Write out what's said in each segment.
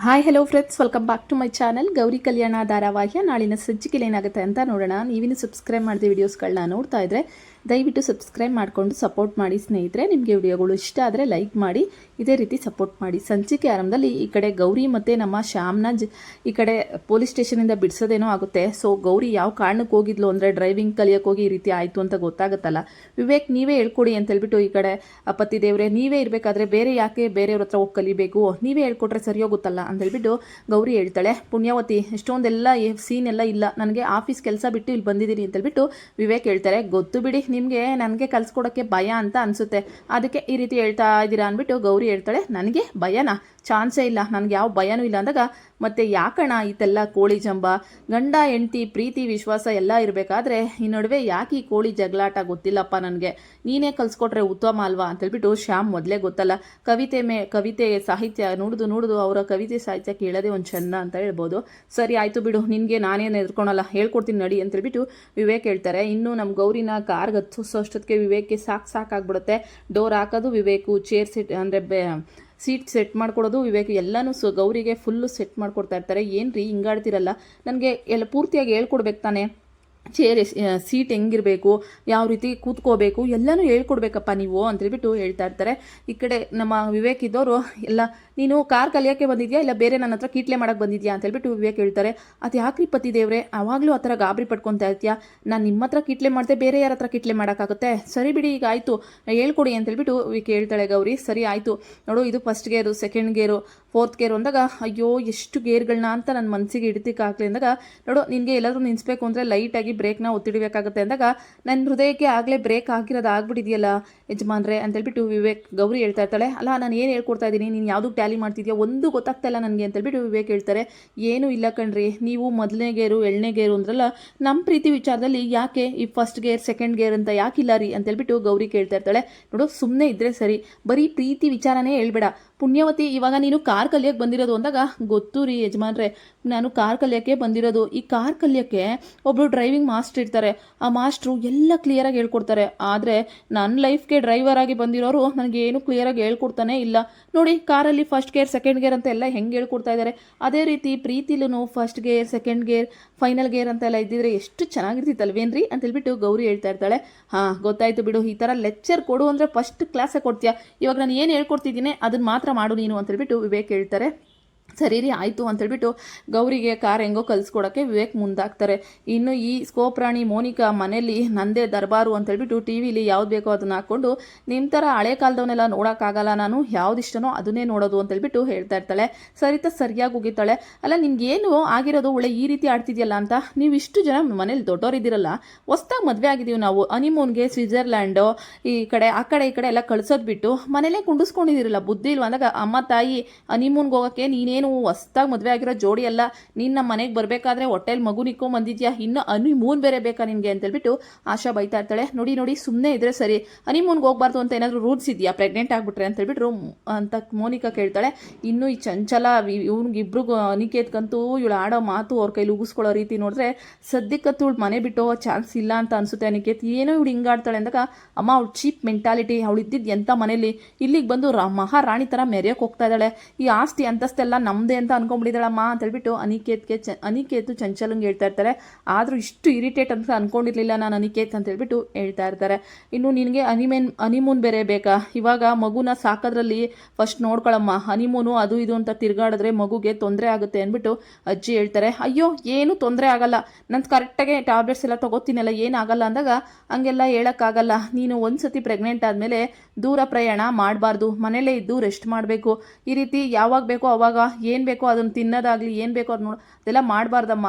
Hi hello friends, welcome back to my channel. Gauri Kalyana ಧಾರಾವಾಹಿಯ ನಾಳಿನ ಸಂಚಿಕೆಯಲ್ಲಿ ಏನಾಗುತ್ತೆ ಅಂತ ನೋಡೋಣ. ನೀವಿನ್ನು ಸಬ್ಸ್ಕ್ರೈಬ್ ಮಾಡಿದ ವೀಡಿಯೋಸ್ಗಳನ್ನ ನೋಡ್ತಾ ಇದ್ದರೆ ದಯವಿಟ್ಟು ಸಬ್ಸ್ಕ್ರೈಬ್ ಮಾಡಿಕೊಂಡು ಸಪೋರ್ಟ್ ಮಾಡಿ ಸ್ನೇಹಿತರೆ. ನಿಮಗೆ ವಿಡಿಯೋಗಳು ಇಷ್ಟ ಆದರೆ ಲೈಕ್ ಮಾಡಿ, ಇದೇ ರೀತಿ ಸಪೋರ್ಟ್ ಮಾಡಿ. ಸಂಚಿಕೆ ಆರಂಭದಲ್ಲಿ ಈ ಕಡೆ ಗೌರಿ ಮತ್ತು ನಮ್ಮ ಶ್ಯಾಮ್ನ ಈ ಕಡೆ ಪೊಲೀಸ್ ಸ್ಟೇಷನಿಂದ ಬಿಡಿಸೋದೇನೋ ಆಗುತ್ತೆ. ಸೊ ಗೌರಿ ಯಾವ ಕಾರಣಕ್ಕೆ ಹೋಗಿದ್ಲು ಅಂದರೆ ಡ್ರೈವಿಂಗ್ ಕಲಿಯೋಕೆ ಹೋಗಿ ಈ ರೀತಿ ಆಯಿತು ಅಂತ ಗೊತ್ತಾಗುತ್ತಲ್ಲ. ವಿವೇಕ್ ನೀವೇ ಹೇಳ್ಕೊಡಿ ಅಂತ ಹೇಳ್ಬಿಟ್ಟು ಈ ಕಡೆ ಪತಿ ದೇವರೇ ನೀವೇ ಇರಬೇಕಾದ್ರೆ ಬೇರೆ ಯಾಕೆ ಬೇರೆಯವ್ರ ಹತ್ರ ಹೋಗಿ ಕಲಿಬೇಕು, ನೀವೇ ಹೇಳ್ಕೊಟ್ರೆ ಸರಿ ಹೋಗುತ್ತಲ್ಲ ಅಂತ ಹೇಳ್ಬಿಟ್ಟು ಗೌರಿ ಹೇಳ್ತಾಳೆ. ಪುಣ್ಯವತಿ ಎಷ್ಟೊಂದೆಲ್ಲ ಸೀನ್ ಎಲ್ಲ ಇಲ್ಲ, ನನಗೆ ಆಫೀಸ್ ಕೆಲಸ ಬಿಟ್ಟು ಇಲ್ಲಿ ಬಂದಿದ್ದೀನಿ ಅಂತ ಹೇಳ್ಬಿಟ್ಟು ವಿವೇಕ್ ಹೇಳ್ತಾರೆ. ಗೊತ್ತು ಬಿಡಿ, ನಿಮಗೆ ನನಗೆ ಕಲಿಸ್ಕೊಡೋಕ್ಕೆ ಭಯ ಅಂತ ಅನಿಸುತ್ತೆ, ಅದಕ್ಕೆ ಈ ರೀತಿ ಹೇಳ್ತಾ ಇದ್ದೀರಾ ಅಂದ್ಬಿಟ್ಟು ಗೌರಿ ಹೇಳ್ತಾಳೆ. ನನಗೆ ಭಯನಾ? ಚಾನ್ಸೇ ಇಲ್ಲ, ನನಗೆ ಯಾವ ಭಯನೂ ಇಲ್ಲ ಅಂದಾಗ ಮತ್ತೆ ಯಾಕಣ ಇದೆಲ್ಲ ಕೋಳಿ ಜಂಬ, ಗಂಡ ಹೆಂಡತಿ ಪ್ರೀತಿ ವಿಶ್ವಾಸ ಎಲ್ಲ ಇರಬೇಕಾದ್ರೆ ಈ ನಡುವೆ ಯಾಕೆ ಈ ಕೋಳಿ ಜಗಳಾಟ ಗೊತ್ತಿಲ್ಲಪ್ಪ ನನಗೆ, ನೀನೇ ಕಲಿಸ್ಕೊಟ್ರೆ ಉತ್ತಮ ಅಲ್ವಾ ಅಂತ ಹೇಳ್ಬಿಟ್ಟು ಶ್ಯಾಮ್ ಮೊದಲೇ ಗೊತ್ತಲ್ಲ ಕವಿತೆ ಸಾಹಿತ್ಯ ನೋಡುದು ಅವರ ಕವಿತೆ ಸಾಹಿತ್ಯ ಕೇಳೋದೇ ಒಂದು ಚೆನ್ನ ಅಂತ ಹೇಳ್ಬೋದು. ಸರಿ ಆಯಿತು ಬಿಡು, ನಿನಗೆ ನಾನೇನು ಎದ್ಕೊಳಲ್ಲ, ಹೇಳ್ಕೊಡ್ತೀನಿ ನಡಿ ಅಂತ ಹೇಳ್ಬಿಟ್ಟು ವಿವೇಕ್ ಹೇಳ್ತಾರೆ. ಇನ್ನು ನಮ್ಮ ಗೌರಿನ ಕಾರ್ಗೆ ಹತ್ತಿಸೋಷ್ಟೊತ್ತಿಗೆ ವಿವೇಕ್ಗೆ ಸಾಕಾಗ್ಬಿಡುತ್ತೆ. ಡೋರ್ ಹಾಕೋದು ವಿವೇಕು, ಚೇರ್ ಸೆಟ್ ಅಂದರೆ ಸೀಟ್ ಸೆಟ್ ಮಾಡ್ಕೊಡೋದು ವಿವೇಕ್, ಎಲ್ಲನೂ ಗೌರಿಗೆ ಫುಲ್ಲು ಸೆಟ್ ಮಾಡ್ಕೊಡ್ತಾ ಇರ್ತಾರೆ. ಏನು ರೀ ಹಿಂಗಾಡ್ತಿರಲ್ಲ, ನನಗೆ ಎಲ್ಲ ಪೂರ್ತಿಯಾಗಿ ಹೇಳ್ಕೊಡ್ಬೇಕು ತಾನೆ, ಸೀಟ್ ಹೆಂಗಿರಬೇಕು, ಯಾವ ರೀತಿ ಕೂತ್ಕೋಬೇಕು ಎಲ್ಲನೂ ಹೇಳ್ಕೊಡ್ಬೇಕಪ್ಪ ನೀವು ಅಂತೇಳ್ಬಿಟ್ಟು ಹೇಳ್ತಾ ಇರ್ತಾರೆ. ಈ ಕಡೆ ನಮ್ಮ ವಿವೇಕ್ ಇದ್ದವರು ಎಲ್ಲ ನೀನು ಕಾರ್ ಕಲಿಯೋಕ್ಕೆ ಬಂದಿದ್ಯಾ ಇಲ್ಲ ಬೇರೆ ನನ್ನ ಹತ್ರ ಕೀಟ್ಲೆ ಮಾಡೋಕ್ಕೆ ಬಂದಿದ್ಯಾ ಅಂತ ಹೇಳ್ಬಿಟ್ಟು ವಿವೇಕ್ ಹೇಳ್ತಾರೆ. ಅದು ಯಾಕ್ರಿ ಪತಿ ದೇವ್ರೆ ಆವಾಗಲೂ ಆ ಥರ ಗಾಬರಿ ಪಡ್ಕೊತಾ ಇರ್ತೀಯಾ, ನಾನು ನಿಮ್ಮ ಹತ್ರ ಕೀಟ್ಲೆ ಮಾಡಿದೆ ಬೇರೆ ಯಾರ ಹತ್ರ ಕೀಟ್ಲೆ ಮಾಡೋಕ್ಕಾಗುತ್ತೆ, ಸರಿ ಬಿಡಿ ಈಗ ಆಯಿತು ಹೇಳ್ಕೊಡಿ ಅಂತ ಹೇಳ್ಬಿಟ್ಟು ವಿವೇಕ್ ಹೇಳ್ತಾಳೆ ಗೌರಿ. ಸರಿ ಆಯಿತು ನೋಡು, ಇದು ಫಸ್ಟ್ ಗೇರು, ಸೆಕೆಂಡ್ ಗೇರು, ಫೋರ್ತ್ ಗೇರು ಅಂದಾಗ ಅಯ್ಯೋ ಎಷ್ಟು ಗೇರ್ಗಳನ್ನ ಅಂತ ನನ್ನ ಮನಸ್ಸಿಗೆ ಹಿಡಿತಿಕ್ಕಾಗಲಿ ಅಂದಾಗ, ನೋಡು ನಿನಗೆ ಎಲ್ಲಾದರೂ ನಿಲ್ಲಿಸ್ಬೇಕು ಅಂದರೆ ಲೈಟಾಗಿ ಬ್ರೇಕ್ನ ಒತ್ತಿಡಬೇಕಾಗುತ್ತೆ ಅಂದಾಗ ನನ್ನ ಹೃದಯಕ್ಕೆ ಆಗಲೇ ಬ್ರೇಕ್ ಆಗಿರೋದು ಆಗ್ಬಿಟ್ಟಿದೆಯಲ್ಲ ಯಜಮಾನ್ರೆ ಅಂತ ಹೇಳ್ಬಿಟ್ಟು ವಿವೇಕ್ ಗೌರಿ ಹೇಳ್ತಾ ಇರ್ತಾಳೆ. ಅಲ್ಲ ನಾನು ಏನು ಹೇಳ್ಕೊಡ್ತಾ ಇದ್ದೀನಿ, ನೀನು ಯಾವುದಕ್ಕೆ ಟ್ಯಾಲಿ ಮಾಡ್ತಿದ್ಯಾ ಒಂದು ಗೊತ್ತಾಗ್ತಾ ಇಲ್ಲ ನನಗೆ ಅಂತ ಹೇಳ್ಬಿಟ್ಟು ವಿವೇಕ್ ಹೇಳ್ತಾರೆ. ಏನೂ ಇಲ್ಲ ಕಣ್ರಿ, ನೀವು ಮೊದಲನೇ ಗೇರು ಎರಡನೇ ಗೇರು ಅಂದ್ರಲ್ಲ, ನಮ್ಮ ಪ್ರೀತಿ ವಿಚಾರದಲ್ಲಿ ಯಾಕೆ ಈ ಫಸ್ಟ್ ಗೇರ್ ಸೆಕೆಂಡ್ ಗೇರ್ ಅಂತ ಯಾಕಿಲ್ಲ ರೀ ಅಂತ ಹೇಳ್ಬಿಟ್ಟು ಗೌರಿ ಕೇಳ್ತಾ ಇರ್ತಾಳೆ. ನೋಡು ಸುಮ್ಮನೆ ಇದ್ದರೆ ಸರಿ, ಬರೀ ಪ್ರೀತಿ ವಿಚಾರನೇ ಹೇಳ್ಬೇಡ. ಪುಣ್ಯವತಿ ಇವಾಗ ನೀನು ಕಾರ್ ಕಲಿಯೋಕ್ಕೆ ಬಂದಿರೋದು ಅಂದಾಗ, ಗೊತ್ತು ರೀ ಯಜಮಾನ್ರೆ ನಾನು ಕಾರ್ ಕಲಿಯೋಕ್ಕೆ ಬಂದಿರೋದು, ಈ ಕಾರ್ ಕಲಿಯೋಕ್ಕೆ ಒಬ್ಬರು ಡ್ರೈವಿಂಗ್ ಮಾಸ್ಟರ್ ಇರ್ತಾರೆ, ಆ ಮಾಸ್ಟ್ರು ಎಲ್ಲ ಕ್ಲಿಯರಾಗಿ ಹೇಳ್ಕೊಡ್ತಾರೆ. ಆದರೆ ನನ್ನ ಲೈಫ್ಗೆ ಡ್ರೈವರ್ ಆಗಿ ಬಂದಿರೋರು ನನಗೇನು ಕ್ಲಿಯರಾಗಿ ಹೇಳ್ಕೊಡ್ತಾನೆ ಇಲ್ಲ. ನೋಡಿ ಕಾರಲ್ಲಿ ಫಸ್ಟ್ ಗೇರ್ ಸೆಕೆಂಡ್ ಗೇರ್ ಅಂತ ಎಲ್ಲ ಹೆಂಗೆ ಹೇಳ್ಕೊಡ್ತಾ ಇದ್ದಾರೆ, ಅದೇ ರೀತಿ ಪ್ರೀತಿಲೂ first gear second gear final gear ಅಂತೆಲ್ಲ ಇದ್ದಿದ್ರೆ ಎಷ್ಟು ಚೆನ್ನಾಗಿರ್ತಿತ್ತಲ್ವೇನ್ರಿ ಅಂತ ಹೇಳ್ಬಿಟ್ಟು ಗೌರಿ ಹೇಳ್ತಾ ಇರ್ತಾಳೆ. ಹಾಂ ಗೊತ್ತಾಯ್ತು ಬಿಡು, ಈ ಥರ ಲೆಕ್ಚರ್ ಕೊಡು ಅಂದರೆ ಫಸ್ಟ್ ಕ್ಲಾಸೇ ಕೊಡ್ತೀಯಾ, ಇವಾಗ ನಾನು ಏನು ಹೇಳ್ಕೊಡ್ತಿದ್ದೀನಿ ಅದನ್ನು ಮಾತ್ರ ಮಾಡು ನೀನು ಅಂತ ಹೇಳ್ಬಿಟ್ಟು ವಿವೇಕ್ ಹೇಳ್ತಾರೆ. ಸರಿ ರೀ ಆಯಿತು ಅಂತೇಳ್ಬಿಟ್ಟು ಗೌರಿಗೆ ಕಾರ್ ಹೆಂಗೋ ಕಲಿಸ್ಕೊಡೋಕ್ಕೆ ವಿವೇಕ್ ಮುಂದಾಗ್ತಾರೆ. ಇನ್ನು ಈ ಸ್ಕೋಪ್ ರಾಣಿ ಮೋನಿಕಾ ಮನೇಲಿ ನಂದೇ ದರ್ಬಾರು ಅಂತೇಳ್ಬಿಟ್ಟು ಟಿ ವಿಲಿ ಯಾವ್ದು ಬೇಕೋ ಅದನ್ನ ಹಾಕ್ಕೊಂಡು ನಿಮ್ಮ ಥರ ಹಳೆ ಕಾಲದವನ್ನೆಲ್ಲ ನೋಡೋಕ್ಕಾಗಲ್ಲ, ನಾನು ಯಾವುದಿಷ್ಟನೋ ಅದನ್ನೇ ನೋಡೋದು ಅಂತೇಳ್ಬಿಟ್ಟು ಹೇಳ್ತಾ ಇರ್ತಾಳೆ. ಸರಿತಾ ಸರಿಯಾಗಿ ಹೋಗಿತ್ತಾಳೆ. ಅಲ್ಲ ನಿನ್ಗೇನು ಆಗಿರೋದು ಒಳ್ಳೆ ಈ ರೀತಿ ಆಡ್ತಿದ್ಯಲ್ಲ ಅಂತ, ನೀವು ಇಷ್ಟು ಜನ ಮನೇಲಿ ದೊಡ್ಡವರಿದ್ದೀರಲ್ಲ, ಹೊಸ್ದಾಗಿ ಮದುವೆ ಆಗಿದ್ದೀವಿ ನಾವು, ಹನಿಮೂನ್ಗೆ ಸ್ವಿಟ್ಜರ್ಲ್ಯಾಂಡು ಈ ಕಡೆ ಈ ಕಡೆ ಎಲ್ಲ ಕಳ್ಸೋದು ಬಿಟ್ಟು ಮನೇಲೇ ಕುಂಡಿಸ್ಕೊಂಡಿದ್ದೀರಲ್ಲ, ಬುದ್ಧಿ ಇಲ್ವಾ ಅಂದಾಗ, ಅಮ್ಮ ತಾಯಿ ಹನಿಮೂನ್ಗೆ ಹೋಗೋಕ್ಕೆ ನೀನೇನು ಹೊಸ್ದಾಗಿ ಮದುವೆ ಆಗಿರೋ ಜೋಡಿ ಅಲ್ಲ, ನೀನು ನಮ್ಮ ಮನೆಗೆ ಬರಬೇಕಾದ್ರೆ ಹೊಟ್ಟೆಲಿ ಮಗು ನಿಕ್ಕೊಂಡ್ ಬಂದಿದ್ಯಾ, ಇನ್ನು ಹನಿಮೂನ್ ಬೇರೆ ಬೇಕಾ ನಿನಗೆ ಅಂತೇಳ್ಬಿಟ್ಟು ಆಶಾ ಬೈತಾ ಇರ್ತಾಳೆ. ನೋಡಿ ಸುಮ್ಮನೆ ಇದ್ರೆ ಸರಿ, ಹನಿಮೂನ್ಗೆ ಹೋಗ್ಬಾರ್ದು ಅಂತ ಏನಾದರೂ ರೂಲ್ಸ್ ಇದೆಯಾ ಪ್ರೆಗ್ನೆಂಟ್ ಆಗ್ಬಿಟ್ರೆ ಅಂತ ಹೇಳ್ಬಿಟ್ರು ಅಂತ ಮೋನಿಕಾ ಕೇಳ್ತಾಳೆ. ಇನ್ನು ಈ ಚಂಚಲ ಇವ್ನಿಗಿಬ್ರಿಗೂ ಅನಿಕೇತ್ಕಂತೂ ಇವಳು ಆಡೋ ಮಾತು ಅವ್ರ ಕೈಲಿ ಉಗಿಸ್ಕೊಳ್ಳೋ ರೀತಿ ನೋಡಿದ್ರೆ ಸದ್ಯಕ್ಕಂತೂ ಇವಳು ಮನೆ ಬಿಟ್ಟು ಚಾನ್ಸ್ ಇಲ್ಲ ಅಂತ ಅನ್ಸುತ್ತೆ. ಅನಿಕೇತ್ ಏನೋ ಇವಳು ಹಿಂಗಾಡ್ತಾಳೆ ಅಂದಾಗ, ಅಮ್ಮ ಅವಳು ಚೀಪ್ ಮೆಂಟಾಲಿಟಿ, ಅವಳು ಇದ್ದಿದ್ದು ಎಂಥ ಮನೇಲಿ ಇಲ್ಲಿಗೆ ಬಂದು ಮಹಾರಾಣಿ ಥರ ಮೆರೆಯೋಕೆ ಹೋಗ್ತಾ ಇದ್ದಾಳೆ, ಈ ಆಸ್ತಿ ಅಂತಸ್ತೆಲ್ಲ ನಮ್ಮದೇ ಅಂತ ಅನ್ಕೊಂಡ್ಬಿಟ್ಟಿದ್ದಾಳಮ್ಮ ಅಂತ ಹೇಳ್ಬಿಟ್ಟು ಅನಿಕೇತು ಚಂಚಲಂಗೆ ಹೇಳ್ತಾ ಇರ್ತಾರೆ. ಆದರೂ ಇಷ್ಟು ಇರಿಟೇಟ್ ಅಂತ ಅನ್ಕೊಂಡಿರ್ಲಿಲ್ಲ ನಾನು ಅನಿಕೇತ್ ಅಂತ ಹೇಳ್ಬಿಟ್ಟು ಹೇಳ್ತಾ ಇರ್ತಾರೆ. ಇನ್ನು ನಿನಗೆ ಹನಿಮೂನ್ ಬೇರೆ ಬೇಕಾ, ಇವಾಗ ಮಗುನ ಸಾಕೋದ್ರಲ್ಲಿ ಫಸ್ಟ್ ನೋಡ್ಕೊಳಮ್ಮ, ಹನಿಮೂನು ಅದು ಇದು ಅಂತ ತಿರ್ಗಾಡಿದ್ರೆ ಮಗುಗೆ ತೊಂದರೆ ಆಗುತ್ತೆ ಅಂದ್ಬಿಟ್ಟು ಅಜ್ಜಿ ಹೇಳ್ತಾರೆ. ಅಯ್ಯೋ ಏನು ತೊಂದರೆ ಆಗಲ್ಲ, ನಾನು ಕರೆಕ್ಟಾಗಿ ಟ್ಯಾಬ್ಲೆಟ್ಸ್ ಎಲ್ಲ ತೊಗೋತೀನಲ್ಲ, ಏನಾಗಲ್ಲ ಅಂದಾಗ ಹಂಗೆಲ್ಲ ಹೇಳೋಕ್ಕಾಗಲ್ಲ, ನೀನು ಒಂದ್ಸತಿ ಪ್ರೆಗ್ನೆಂಟ್ ಆದಮೇಲೆ ದೂರ ಪ್ರಯಾಣ ಮಾಡಬಾರ್ದು, ಮನೇಲೇ ಇದ್ದು ರೆಸ್ಟ್ ಮಾಡಬೇಕು, ಈ ರೀತಿ ಯಾವಾಗ ಬೇಕೋ ಅವಾಗ ಏನು ಬೇಕೋ ಅದನ್ನು ತಿನ್ನೋದಾಗಲಿ ಏನು ಬೇಕೋ ಅದು ಅದೆಲ್ಲ ಮಾಡಬಾರ್ದಮ್ಮ,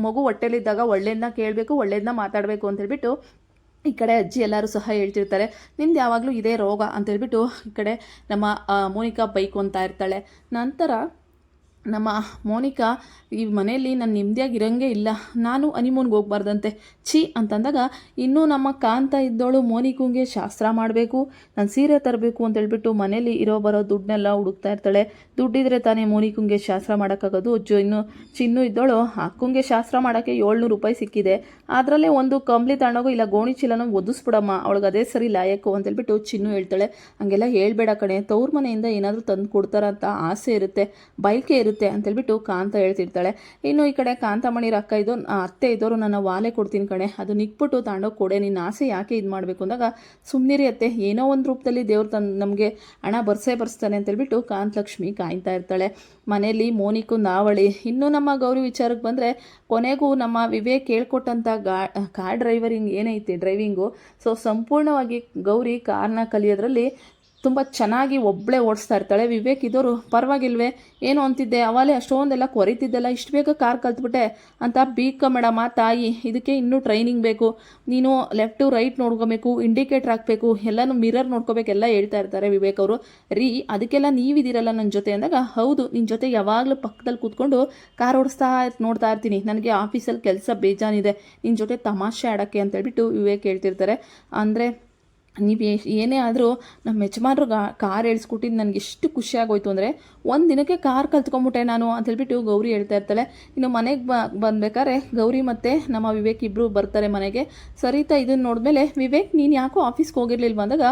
ಮಗು ಹೊಟ್ಟೆಲಿದ್ದಾಗ ಒಳ್ಳೆಯದನ್ನ ಕೇಳಬೇಕು, ಒಳ್ಳೆಯದನ್ನ ಮಾತಾಡಬೇಕು ಅಂತ ಹೇಳ್ಬಿಟ್ಟು ಈ ಕಡೆ ಅಜ್ಜಿ ಎಲ್ಲರೂ ಸಹ ಹೇಳ್ತಿರ್ತಾರೆ. ನಿಮ್ದು ಯಾವಾಗಲೂ ಇದೇ ರೋಗ ಅಂತೇಳ್ಬಿಟ್ಟು ಈ ಕಡೆ ನಮ್ಮ ಮೋನಿಕಾ ಬೈಕೊಂತಾ ಇರ್ತಾಳೆ. ನಂತರ ನಮ್ಮ ಮೋನಿಕಾ ಈ ಮನೆಯಲ್ಲಿ ನಾನು ನೆಮ್ಮದಿಯಾಗಿ ಇರೋಂಗೆ ಇಲ್ಲ, ನಾನು ಹನಿಮೂನ್ಗೆ ಹೋಗ್ಬಾರ್ದಂತೆ ಛೀ ಅಂತಂದಾಗ, ಇನ್ನೂ ನಮ್ಮ ಕಾಂತ ಇದ್ದೋಳು ಮೋನಿಕಂಗೆ ಶಾಸ್ತ್ರ ಮಾಡಬೇಕು, ನಾನು ಸೀರೆ ತರಬೇಕು ಅಂತ ಹೇಳ್ಬಿಟ್ಟು ಮನೇಲಿ ಬರೋ ದುಡ್ಡನ್ನೆಲ್ಲ ಹುಡುಕ್ತಾ ಇರ್ತಾಳೆ. ದುಡ್ಡಿದ್ರೆ ತಾನೇ ಮೋನಿಕಂಗೆ ಶಾಸ್ತ್ರ ಮಾಡೋಕ್ಕಾಗೋದು. ಚಿನ್ನು ಇದ್ದೋಳು ಅಕ್ಕಂಗೆ ಶಾಸ್ತ್ರ ಮಾಡೋಕ್ಕೆ 700 ರೂಪಾಯಿ ಸಿಕ್ಕಿದೆ, ಅದರಲ್ಲೇ ಒಂದು ಕಂಬ್ಲಿ ತಗೊಂಡೋಗು ಇಲ್ಲ ಗೋಣಿ ಚೀಲನೋ ಒದಿಸ್ಬಿಡಮ್ಮ, ಅವಳಿಗೆ ಅದೇ ಸರಿ ಲಾಯಕು ಅಂತ ಹೇಳ್ಬಿಟ್ಟು ಚಿನ್ನು ಹೇಳ್ತಾಳೆ. ಹಂಗೆಲ್ಲ ಹೇಳ್ಬೇಡ ಕಣೆ, ತವ್ರ ಮನೆಯಿಂದ ಏನಾದರೂ ತಂದು ಕೊಡ್ತಾರಂತ ಆಸೆ ಇರುತ್ತೆ, ಬಯಕೆ ಇರುತ್ತೆ ಅಂತೇಳ್ಬಿಟ್ಟು ಕಾಂತ ಹೇಳ್ತಿರ್ತಾಳೆ. ಇನ್ನು ಈ ಕಡೆ ಕಾಂತಮಣಿರ ಅತ್ತೆ ಇದ್ದವರು ನನ್ನ ವಾಲೆ ಕೊಡ್ತೀನಿ ಕಣೆ, ಅದು ನಿಕ್ಬಿಟ್ಟು ತಾಂಡೋಗಿ ಕೊಡೆ, ನಿನ್ನ ಆಸೆ ಯಾಕೆ ಇದು ಮಾಡಬೇಕು ಅಂದಾಗ ಸುಮ್ಮನಿರಿ ಅತ್ತೆ, ಏನೋ ಒಂದು ರೂಪದಲ್ಲಿ ದೇವ್ರು ನಮಗೆ ಹಣ ಬರ್ಸ್ತಾನೆ ಅಂತೇಳ್ಬಿಟ್ಟು ಕಾಂತಲಕ್ಷ್ಮಿ ಕಾಯ್ತಾ ಇರ್ತಾಳೆ. ಮನೆಯಲ್ಲಿ ಮೋನಿಕು ನಾವಳಿ. ಇನ್ನು ನಮ್ಮ ಗೌರಿ ವಿಚಾರಕ್ಕೆ ಬಂದರೆ ಕೊನೆಗೂ ನಮ್ಮ ವಿವೇಕ್ ಹೇಳ್ಕೊಟ್ಟಂಥ ಕಾರ್ ಏನೈತಿ ಡ್ರೈವಿಂಗು, ಸೊ ಸಂಪೂರ್ಣವಾಗಿ ಗೌರಿ ಕಾರ್ನ ಕಲಿಯೋದ್ರಲ್ಲಿ ತುಂಬ ಚೆನ್ನಾಗಿ ಒಬ್ಬಳೇ ಓಡಿಸ್ತಾ ಇರ್ತಾಳೆ. ವಿವೇಕ್ ಇದ್ದವರು ಪರವಾಗಿಲ್ವೇ ಏನು ಅಂತಿದ್ದೆ, ಅವಾಗಲೇ ಅಷ್ಟೊಂದೆಲ್ಲ ಕೊರಿತಿದ್ದೆಲ್ಲ, ಇಷ್ಟು ಬೇಗ ಕಾರ್ ಕಲ್ತ್ಬಿಟ್ಟೆ ಅಂತ ಬೀಕ ಮೇಡಮ್ಮ ತಾಯಿ, ಇದಕ್ಕೆ ಇನ್ನೂ ಟ್ರೈನಿಂಗ್ ಬೇಕು, ನೀನು ಲೆಫ್ಟು ರೈಟ್ ನೋಡ್ಕೋಬೇಕು, ಇಂಡಿಕೇಟ್ರ್ ಹಾಕಬೇಕು, ಎಲ್ಲನೂ ಮಿರರ್ ನೋಡ್ಕೋಬೇಕು ಎಲ್ಲ ಹೇಳ್ತಾ ಇರ್ತಾರೆ ವಿವೇಕ್ ಅವರು. ಅದಕ್ಕೆಲ್ಲ ನೀವಿದ್ದೀರಲ್ಲ ನನ್ನ ಜೊತೆ ಅಂದಾಗ, ಹೌದು ನಿನ್ನ ಜೊತೆ ಯಾವಾಗಲೂ ಪಕ್ಕದಲ್ಲಿ ಕೂತ್ಕೊಂಡು ಕಾರ್ ನೋಡ್ತಾ ಇರ್ತೀನಿ, ನನಗೆ ಆಫೀಸಲ್ಲಿ ಕೆಲಸ ಬೇಜಾನಿದೆ, ನಿನ್ನ ಜೊತೆ ತಮಾಷೆ ಆಡೋಕ್ಕೆ ಅಂತೇಳ್ಬಿಟ್ಟು ವಿವೇಕ್ ಹೇಳ್ತಿರ್ತಾರೆ. ಅಂದರೆ ನೀವು ಏನೇ ಆದರೂ ನಮ್ಮ ಯಜಮಾನ್ರು ಕಾರ್ ಹೇಳ್ಸ್ಕೊಟ್ಟಿದ್ದು ನನಗೆ ಎಷ್ಟು ಖುಷಿಯಾಗೋಯ್ತು ಅಂದರೆ, ಒಂದು ದಿನಕ್ಕೆ ಕಾರ್ ಕಲ್ತ್ಕೊಂಬಿಟ್ಟೆ ನಾನು ಅಂತ ಹೇಳ್ಬಿಟ್ಟು ಗೌರಿ ಹೇಳ್ತಾ ಇರ್ತಾಳೆ. ಇನ್ನು ಮನೆಗೆ ಬಂದ್ಬೇಕಾದ್ರೆ ಗೌರಿ ಮತ್ತು ನಮ್ಮ ವಿವೇಕ್ ಇಬ್ಬರು ಬರ್ತಾರೆ ಮನೆಗೆ. ಸರಿತಾ ಇದನ್ನು ನೋಡಿದ್ಮೇಲೆ ವಿವೇಕ್ ನೀನು ಯಾಕೋ ಆಫೀಸ್ಗೆ ಹೋಗಿರ್ಲಿಲ್ವ ಅಂದಾಗ,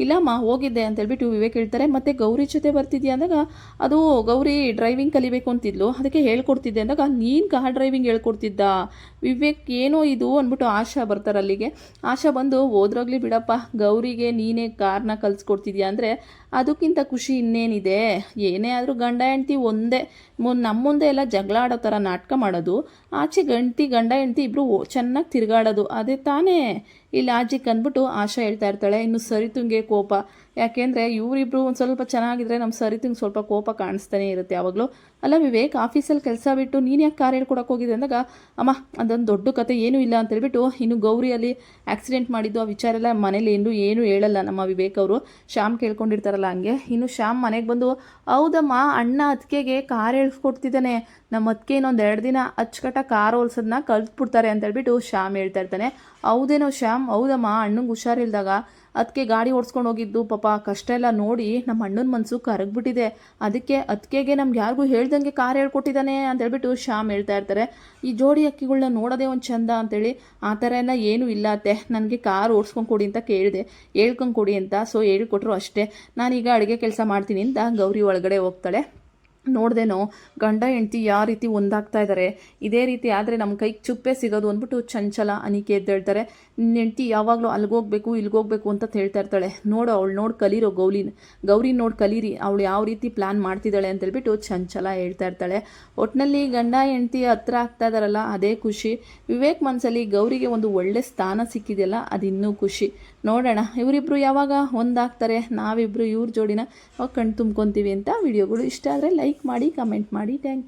ಇಲ್ಲಮ್ಮ ಹೋಗಿದ್ದೆ ಅಂತೇಳ್ಬಿಟ್ಟು ವಿವೇಕ್ ಹೇಳ್ತಾರೆ. ಮತ್ತು ಗೌರಿ ಜೊತೆ ಬರ್ತಿದ್ಯಾ ಅಂದಾಗ, ಅದು ಗೌರಿ ಡ್ರೈವಿಂಗ್ ಕಲಿಬೇಕು ಅಂತಿದ್ಲು, ಅದಕ್ಕೆ ಹೇಳ್ಕೊಡ್ತಿದ್ದೆ ಅಂದಾಗ, ನೀನು ಕಾರ್ ಡ್ರೈವಿಂಗ್ ಹೇಳ್ಕೊಡ್ತಿದ್ದ ವಿವೇಕ್, ಏನೋ ಇದು ಅಂದ್ಬಿಟ್ಟು ಆಶಾ ಬರ್ತಾರೆ ಅಲ್ಲಿಗೆ. ಆಶಾ ಬಂದು ಹೋದ್ರಾಗ್ಲಿ ಬಿಡಪ್ಪ, ಗೌರಿಗೆ ನೀನೇ ಕಾರ್ನ ಕಲಿಸ್ಕೊಡ್ತಿದ್ಯಾ ಅಂದರೆ ಅದಕ್ಕಿಂತ ಖುಷಿ ಇನ್ನೇನಿದೆ, ಏನೇ ಆದರೂ ಗಂಡ ಹೆಂಡ್ತಿ ಒಂದೇ, ನಮ್ಮ ಮುಂದೆ ಎಲ್ಲ ಜಗಳ ಆಡೋ ಥರ ನಾಟಕ ಮಾಡೋದು, ಆಚೆ ಗಂಡ ಹೆಂಡ್ತಿ ಇಬ್ಬರು ಚೆನ್ನಾಗಿ ತಿರುಗಾಡೋದು, ಅದೇ ತಾನೇ ಇಲ್ಲಿ ಆಜಿಗೆ ಅಂದ್ಬಿಟ್ಟು ಆಶಾ ಹೇಳ್ತಾ ಇರ್ತಾಳೆ. ಇನ್ನು ಸರಿತುಂಗೆ ಕೋಪ, ಯಾಕೆಂದರೆ ಇವರಿಬ್ಬರು ಒಂದು ಸ್ವಲ್ಪ ಚೆನ್ನಾಗಿದ್ರೆ ನಮ್ಮ ಸರಿತುಂಗೆ ಸ್ವಲ್ಪ ಕೋಪ ಕಾಣಿಸ್ತಾನೆ ಇರುತ್ತೆ ಯಾವಾಗಲೂ. ಅಲ್ಲ ವಿವೇಕ್, ಆಫೀಸಲ್ಲಿ ಕೆಲಸ ಬಿಟ್ಟು ನೀನು ಯಾಕೆ ಕಾರ್ ಹೇಳ್ಕೊಡಕ್ಕೆ ಹೋಗಿದೆ ಅಂದಾಗ, ಅಮ್ಮ ಅದೊಂದು ದೊಡ್ಡ ಕತೆ ಏನೂ ಇಲ್ಲ ಅಂತೇಳ್ಬಿಟ್ಟು, ಇನ್ನು ಗೌರಿಯಲ್ಲಿ ಆಕ್ಸಿಡೆಂಟ್ ಮಾಡಿದ್ದು ಆ ವಿಚಾರ ಎಲ್ಲ ಮನೇಲಿ ಏನು ಹೇಳಲ್ಲ ನಮ್ಮ ವಿವೇಕ್ ಅವರು, ಶ್ಯಾಮ್ ಕೇಳ್ಕೊಂಡಿರ್ತಾರಲ್ಲ ಹಂಗೆ. ಇನ್ನು ಶ್ಯಾಮ್ ಮನೆಗೆ ಬಂದು, ಹೌದಮ್ಮ ಅಣ್ಣ ಅತ್ತಿಗೆಗೆ ಕಾರ್ ಹೇಳ್ಕೊಡ್ತಿದ್ದಾನೆ, ನಮ್ಮ ಅತ್ತಿಗೆ ಇನ್ನೊಂದು 2 ದಿನ ಅಚ್ಚುಕಟ್ಟ ಕಾರ್ ಹೋಲ್ಸೋದನ್ನ ಕಲ್ತ್ಬಿಡ್ತಾರೆ ಅಂತೇಳ್ಬಿಟ್ಟು ಶ್ಯಾಮ್ ಹೇಳ್ತಾ ಇರ್ತಾನೆ. ಹೌದೇನೋ ಶ್ಯಾಮ್, ಹೌದಮ್ಮ ಅಣ್ಣಂಗೆ ಹುಷಾರಿಲ್ದಾಗ ಅದಕ್ಕೆ ಗಾಡಿ ಓಡಿಸ್ಕೊಂಡು ಹೋಗಿದ್ದು ಪಾಪ ಕಷ್ಟ ಎಲ್ಲ ನೋಡಿ ನಮ್ಮ ಅಣ್ಣನ ಮನಸ್ಸು ಕರಗ್ಬಿಟ್ಟಿದೆ, ಅದಕ್ಕೆ ಅದಕ್ಕೆಗೆ ನಮ್ಗೆ ಯಾರಿಗೂ ಹೇಳ್ದಂಗೆ ಕಾರ್ ಹೇಳ್ಕೊಟ್ಟಿದ್ದಾನೆ ಅಂತೇಳ್ಬಿಟ್ಟು ಶ್ಯಾಮ್ ಹೇಳ್ತಾ ಇರ್ತಾರೆ. ಈ ಜೋಡಿ ಅಕ್ಕಿಗಳನ್ನ ನೋಡೋದೇ ಒಂದು ಚಂದ ಅಂತೇಳಿ, ಆ ಥರ ಎಲ್ಲ ಏನೂ ಇಲ್ಲ ಅತ್ತೆ, ನನಗೆ ಕಾರ್ ಓಡಿಸ್ಕೊಂಡು ಕೊಡಿ ಅಂತ ಕೇಳಿದೆ, ಹೇಳ್ಕೊಂಡು ಕೊಡಿ ಅಂತ, ಸೊ ಹೇಳ್ಕೊಟ್ರು ಅಷ್ಟೇ, ನಾನೀಗ ಅಡುಗೆ ಕೆಲಸ ಮಾಡ್ತೀನಿ ಅಂತ ಗೌರಿ ಒಳಗಡೆ ಹೋಗ್ತಾಳೆ. ನೋಡ್ದೇನೋ ಗಂಡ ಹೆಂಡ್ತಿ ಯಾವ ರೀತಿ ಒಂದಾಗ್ತಾ ಇದ್ದಾರೆ, ಇದೇ ರೀತಿ ಆದರೆ ನಮ್ಮ ಕೈಗೆ ಚುಪ್ಪೆ ಸಿಗೋದು ಅಂದ್ಬಿಟ್ಟು ಚಂಚಲ ಅನಿಕೆ ಎದ್ದೇಳ್ತಾರೆ. ಹೆಂಡ್ತಿ ಯಾವಾಗಲೂ ಅಲ್ಲಿಗೋಗ್ಬೇಕು ಇಲ್ಲಿಗೋಗ್ಬೇಕು ಅಂತ ಹೇಳ್ತಾ ಇರ್ತಾಳೆ. ಅವಳು ಕಲೀರೋ ಗೌರಿ ನೋಡಿ ಕಲೀರಿ, ಅವಳು ಯಾವ ರೀತಿ ಪ್ಲ್ಯಾನ್ ಮಾಡ್ತಿದ್ದಾಳೆ ಅಂತೇಳ್ಬಿಟ್ಟು ಚಂಚಲ ಹೇಳ್ತಾ ಇರ್ತಾಳೆ. ಒಟ್ಟಿನಲ್ಲಿ ಗಂಡ ಹೆಂಡ್ತಿ ಹತ್ರ ಆಗ್ತಾ ಇದ್ದಾರಲ್ಲ ಅದೇ ಖುಷಿ. ವಿವೇಕ್ ಮನಸ್ಸಲ್ಲಿ ಗೌರಿಗೆ ಒಂದು ಒಳ್ಳೆ ಸ್ಥಾನ ಸಿಕ್ಕಿದೆಯಲ್ಲ ಅದಿನ್ನೂ ಖುಷಿ. ನೋಡೋಣ ಇವರಿಬ್ಬರು ಯಾವಾಗ ಒಂದಾಗ್ತಾರೆ, ನಾವಿಬ್ಬರು ಇವ್ರ ಜೋಡಿನ ಕಣ್ ತುಂಬ್ಕೊತೀವಿ ಅಂತ. ವಿಡಿಯೋಗಳು ಇಷ್ಟ ಆದರೆ ಲೈಕ್ ಮಾಡಿ, ಕಮೆಂಟ್ ಮಾಡಿ. Thank you.